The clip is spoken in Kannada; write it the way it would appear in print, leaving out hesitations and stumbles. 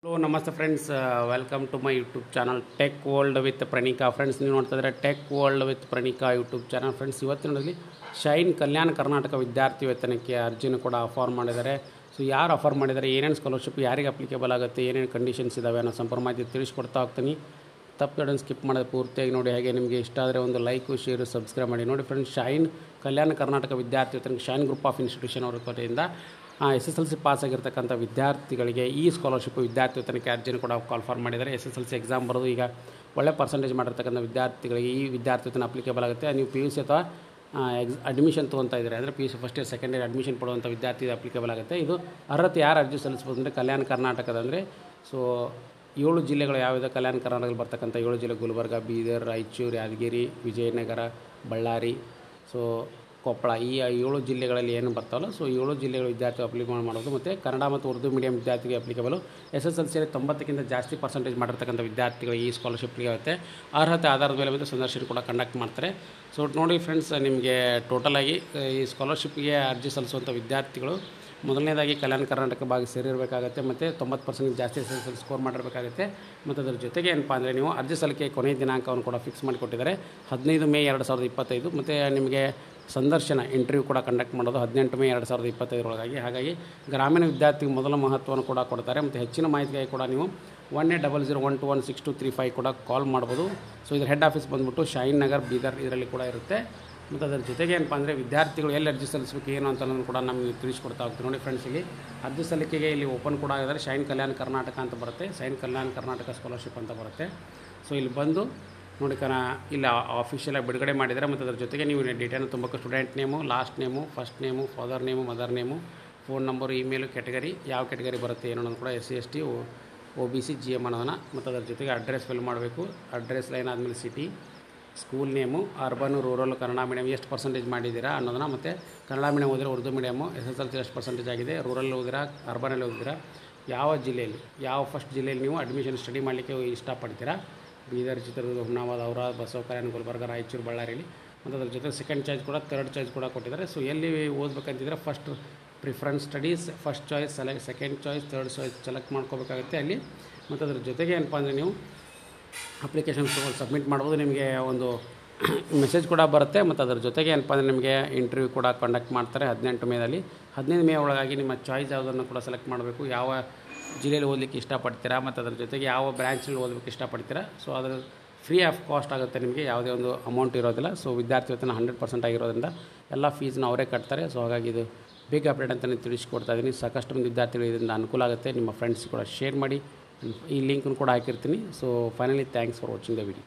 ಹಲೋ ನಮಸ್ತೆ friends, welcome to my YouTube channel tech world with Praneeka. Friends, ನೀವು ನೋಡ್ತಾ ಇದ್ದಾರೆ tech world with Praneeka YouTube channel. Friends, ಇವತ್ತಿನಲ್ಲಿ ಶೈನ್ ಕಲ್ಯಾಣ ಕರ್ನಾಟಕ ವಿದ್ಯಾರ್ಥಿ ವೇತನಕ್ಕೆ ಅರ್ಜಿನೂ ಕೂಡ ಆಫರ್ ಮಾಡಿದ್ದಾರೆ. ಸೊ ಯಾರು ಆಫರ್ ಮಾಡಿದ್ದಾರೆ, ಏನೇನು ಸ್ಕಾಲರ್ಶಿಪ್ ಯಾರಿಗೆ ಅಪ್ಲಿಕೇಬಲ್ ಆಗುತ್ತೆ, ಏನೇನು ಕಂಡೀಷನ್ಸ್ ಇದ್ದಾವೆ ಅನ್ನೋ ಸಂಪೂರ್ಣ ಮಾಹಿತಿ ತಿಳಿಸ್ಕೊಡ್ತಾ ಹೋಗ್ತೀನಿ. ತಪ್ಪು ಸ್ಕಿಪ್ ಮಾಡೋದು ಪೂರ್ತಿಯಾಗಿ ನೋಡಿ. ಹಾಗೆ ನಿಮಗೆ ಇಷ್ಟ ಆದರೆ ಒಂದು ಲೈಕು, ಶೇರು, ಸಬ್ಸ್ಕ್ರೈಬ್ ಮಾಡಿ. ನೋಡಿ ಫ್ರೆಂಡ್ಸ್, ಶೈನ್ ಕಲ್ಯಾಣ ಕರ್ನಾಟಕ ವಿದ್ಯಾರ್ಥಿ ವೇತನಕ್ಕೆ ಶೈನ್ ಗ್ರೂಪ್ ಆಫ್ ಇನ್ಸ್ಟಿಟ್ಯೂಷನ್ ಅವರ ಕಡೆಯಿಂದ SSLC ಪಾಸ್ ಆಗಿರ್ತಕ್ಕಂಥ ವಿದ್ಯಾರ್ಥಿಗಳಿಗೆ ಈ ಸ್ಕಾಲರ್ಶಿಪ್ ವಿದ್ಯಾರ್ಥಿ ವೇತನಕ್ಕೆ ಅರ್ಜಿಯನ್ನು ಕೂಡ ಕಾಲ್ಫಾರ್ ಮಾಡಿದ್ದಾರೆ. SSLC ಎಕ್ಸಾಮ್ ಬರೋದು ಈಗ ಒಳ್ಳೆ ಪರ್ಸೆಂಟೇಜ್ ಮಾಡಿರ್ತಕ್ಕಂಥ ವಿದ್ಯಾರ್ಥಿಗಳಿಗೆ ಈ ವಿದ್ಯಾರ್ಥಿ ವೇತನ ಅಪ್ಲಿಕೇಬಲ್ ಆಗುತ್ತೆ. ನೀವು PUC ಅಥವಾ ಅಡ್ಮಿಷನ್ ತೊಗೊತಾ ಇದ್ದಾರೆ ಅಂದರೆ PUC first year second year admission ಪಡುವಂಥ ವಿದ್ಯಾರ್ಥಿ ಅಪ್ಲಿಕೇಬಲ್ ಆಗುತ್ತೆ. ಇದು ಅರ್ಹತೆ ಯಾರು ಅರ್ಜಿ ಸಲ್ಲಿಸ್ಬೋದು ಅಂದರೆ ಕಲ್ಯಾಣ ಕರ್ನಾಟಕದ ಅಂದರೆ 7 ಜಿಲ್ಲೆಗಳು ಯಾವ್ಯಾವ ಕಲ್ಯಾಣ ಕರ್ನಾಟಕದಲ್ಲಿ ಬರ್ತಕ್ಕಂಥ 7 ಜಿಲ್ಲೆ: ಗುಲ್ಬರ್ಗ, ಬೀದರ್, ರಾಯಚೂರು, ಯಾದಗಿರಿ, ವಿಜಯನಗರ, ಬಳ್ಳಾರಿ, ಕೊಪ್ಪಳ. ಈ 7 ಜಿಲ್ಲೆಗಳಲ್ಲಿ ಏನು ಬರ್ತಾವಲ್ಲ, 7 ಜಿಲ್ಲೆಗಳ ವಿದ್ಯಾರ್ಥಿ ಅಪ್ಲಿಕೇಬಲ್ ಮಾಡೋದು. ಮತ್ತು ಕನ್ನಡ ಮತ್ತು ಉರ್ದು ಮೀಡಿಯಂ ವಿದ್ಯಾರ್ಥಿಗೆ ಅಪ್ಲಿಕೇಬಲು. SSLCಯಲ್ಲಿ 90ಕ್ಕಿಂತ ಜಾಸ್ತಿ ಪರ್ಸೆಂಟೇಜ್ ಮಾಡಿರ್ತಕ್ಕಂಥ ವಿದ್ಯಾರ್ಥಿಗಳಿಗೆ ಈ ಸ್ಕಾಲರ್ಶಿಪ್ಗೆ ಆಗುತ್ತೆ. ಅರ್ಹತೆ ಆಧಾರದ ಮೇಲೆ ಮತ್ತು ಸಂದರ್ಶನ ಕೂಡ ಕಂಡಕ್ಟ್ ಮಾಡ್ತಾರೆ. ನೋಡಿ ಫ್ರೆಂಡ್ಸ್, ನಿಮಗೆ ಟೋಟಲಾಗಿ ಈ ಸ್ಕಾಲರ್ಶಿಪ್ಗೆ ಅರ್ಜಿ ಸಲ್ಲಿಸುವಂಥ ವಿದ್ಯಾರ್ಥಿಗಳು ಮೊದಲನೇದಾಗಿ ಕಲ್ಯಾಣ ಕರ್ನಾಟಕ ಭಾಗ ಸೇರಿರಬೇಕಾಗುತ್ತೆ ಮತ್ತು 90% ಜಾಸ್ತಿ SSLC ಸ್ಕೋರ್ ಮಾಡಿರಬೇಕಾಗುತ್ತೆ. ಮತ್ತು ಅದರ ಜೊತೆಗೆ ಏನಪ್ಪ ಅಂದರೆ ನೀವು ಅರ್ಜಿ ಸಲ್ಲಿಕೆ ಕೊನೆಯ ದಿನಾಂಕವನ್ನು ಕೂಡ ಫಿಕ್ಸ್ ಮಾಡಿಕೊಟ್ಟಿದ್ದಾರೆ 15 ಮೇ 2025. ಮತ್ತು ನಿಮಗೆ ಸಂದರ್ಶನ ಇಂಟರ್ವ್ಯೂ ಕೂಡ ಕಂಡಕ್ಟ್ ಮಾಡೋದು 18 ಮೇ 2025 ಹಾಗಾಗಿ ಗ್ರಾಮೀಣ ವಿದ್ಯಾರ್ಥಿಗೆ ಮೊದಲ ಮಹತ್ವವನ್ನು ಕೂಡ ಕೊಡ್ತಾರೆ. ಮತ್ತು ಹೆಚ್ಚಿನ ಮಾಹಿತಿಗಾಗಿ ಕೂಡ ನೀವು 1800121623 ಕೂಡ ಕಾಲ್ ಮಾಡ್ಬೋದು. ಇದರ ಹೆಡ್ ಆಫೀಸ್ ಬಂದುಬಿಟ್ಟು ಶೈನ್ ನಗರ್, ಬೀದರ್ ಇದರಲ್ಲಿ ಕೂಡ ಇರುತ್ತೆ. ಮತ್ತು ಅದರ ಜೊತೆಗೆ ಏನಪ್ಪ ಅಂದರೆ ವಿದ್ಯಾರ್ಥಿಗಳು ಎಲ್ಲಿ ಅರ್ಜಿ ಸಲ್ಲಿಸಬೇಕು ಏನು ಅಂತ ಕೂಡ ನಮಗೆ ತಿಳಿಸ್ಕೊಡ್ತಾ ಹೋಗ್ತೀವಿ. ನೋಡಿ ಫ್ರೆಂಡ್ಸ್, ಇಲ್ಲಿ ಅರ್ಜಿ ಸಲ್ಲಿಕೆಗೆ ಇಲ್ಲಿ ಓಪನ್ ಕೂಡ ಆಗಿದ್ದಾರೆ. ಶೈನ್ ಕಲ್ಯಾಣ ಕರ್ನಾಟಕ ಅಂತ ಬರುತ್ತೆ, ಶೈನ್ ಕಲ್ಯಾಣ ಕರ್ನಾಟಕ ಸ್ಕಾಲರ್ಶಿಪ್ ಅಂತ ಬರುತ್ತೆ. ಇಲ್ಲಿ ಬಂದು ನೋಡಿ ಇಲ್ಲಿ ಆಫಿಷಿಯಲಾಗಿ ಬಿಡುಗಡೆ ಮಾಡಿದ್ದಾರೆ. ಮತ್ತು ಅದರ ಜೊತೆಗೆ ನೀವು ಡೀಟೇಲ್ನ ತುಂಬಕ್ಕೆ student name, last name, first name, father name, mother name, phone number, email, category, ಯಾವ ಕ್ಯಾಟಗರಿ ಬರುತ್ತೆ ಏನೋ ಕೂಡ SC ST OBC GM ಅನ್ನೋದನ್ನು. ಮತ್ತು ಅದರ ಜೊತೆಗೆ ಅಡ್ರೆಸ್ ಫಿಲ್ ಮಾಡಬೇಕು. ಅಡ್ರೆಸ್ ಲೈನ್ ಆದಮೇಲೆ city, school name, urban, rural, Kannada medium ಎಷ್ಟು ಪರ್ಸೆಂಟೇಜ್ ಮಾಡಿದ್ದೀರಾ ಅನ್ನೋದನ್ನು. ಮತ್ತು ಕನ್ನಡ ಮೀಡಿಯಮ್ ಓದಿದ್ರೆ ಉರ್ದು ಮೀಡಿಯಮು SSLC ಎಷ್ಟು ಪರ್ಸೆಂಟೇಜ್ ಆಗಿದೆ, ರೂರಲ್ ಓದಿರಾ, ಅರ್ಬನಲ್ಲಿ ಓದಿದ್ದೀರಾ, ಯಾವ ಜಿಲ್ಲೆಯಲ್ಲಿ, ಯಾವ ಫಸ್ಟ್ ಜಿಲ್ಲೆಯಲ್ಲಿ ನೀವು ಅಡ್ಮಿಷನ್ ಸ್ಟಡಿ ಮಾಡಲಿಕ್ಕೆ ಇಷ್ಟಪಡ್ತೀರಾ, ಬೀದರ್, ಚಿತ್ರದುರ್ಗ, ಹುಮನಾಬಾದ್, ಔರಾದ್, ಬಸವ ಕಲ್ಯಾಣ, ಗುಲ್ಬರ್ಗ, ರಾಯಚೂರು, ಬಳ್ಳಾರಿಯಲ್ಲಿ. ಮತ್ತು ಅದ್ರ ಜೊತೆ ಸೆಕೆಂಡ್ ಚಾಯ್ಸ್ ಕೂಡ, ಥರ್ಡ್ ಚಾಯ್ಸ್ ಕೂಡ ಕೊಟ್ಟಿದ್ದಾರೆ. ಎಲ್ಲಿ ಓದಬೇಕಂತಿದ್ರೆ first preference studies, first choice second choice, third choice select ಮಾಡ್ಕೋಬೇಕಾಗುತ್ತೆ ಅಲ್ಲಿ. ಮತ್ತು ಅದ್ರ ಜೊತೆಗೆ ಏನಪ್ಪ ಅಂದರೆ ನೀವು ಅಪ್ಲಿಕೇಶನ್ ಸಬ್ಮಿಟ್ ಮಾಡ್ಬೋದು. ನಿಮಗೆ ಒಂದು ಮೆಸೇಜ್ ಕೂಡ ಬರುತ್ತೆ. ಮತ್ತು ಅದರ ಜೊತೆಗೆ ಏನಪ್ಪ ಅಂದರೆ ನಿಮಗೆ ಇಂಟರ್ವ್ಯೂ ಕೂಡ ಕಂಡಕ್ಟ್ ಮಾಡ್ತಾರೆ 18 ಮೇದಲ್ಲಿ. 15 ಮೇ ಒಳಗಾಗಿ ನಿಮ್ಮ ಚಾಯ್ಸ್ ಯಾವುದನ್ನು ಕೂಡ ಸೆಲೆಕ್ಟ್ ಮಾಡಬೇಕು. ಯಾವ ಜಿಲ್ಲೆಯಲ್ಲಿ ಓದಲಿಕ್ಕೆ ಇಷ್ಟಪಡ್ತೀರಾ ಮತ್ತು ಅದರ ಜೊತೆಗೆ ಯಾವ ಬ್ರ್ಯಾಂಚಲ್ಲಿ ಓದಲಿಕ್ಕೆ ಇಷ್ಟಪಡ್ತೀರಾ. ಅದರ ಫ್ರೀ ಆಫ್ ಕಾಸ್ಟ್ ಆಗುತ್ತೆ, ನಿಮಗೆ ಯಾವುದೇ ಒಂದು ಅಮೌಂಟ್ ಇರೋದಿಲ್ಲ. ವಿದ್ಯಾರ್ಥಿ ವೇತನ 100% ಆಗಿರೋದ್ರಿಂದ ಎಲ್ಲ ಫೀಸ್ನ ಅವರೇ ಕಟ್ತಾರೆ. ಹಾಗಾಗಿ ಇದು ಬಿಗ್ ಅಪ್ಡೇಟ್ ಅಂತಲೇ ತಿಳಿಸ್ಕೊಡ್ತಾ ಇದ್ದೀನಿ. ಸಾಕಷ್ಟು ಮಂದಿ ವಿದ್ಯಾರ್ಥಿಗಳು ಇದರಿಂದ ಅನುಕೂಲ ಆಗುತ್ತೆ. ನಿಮ್ಮ ಫ್ರೆಂಡ್ಸ್ ಕೂಡ ಶೇರ್ ಮಾಡಿ, ಈ ಲಿಂಕನ್ನು ಕೂಡ ಹಾಕಿರ್ತೀನಿ. Finally thanks for watching the video.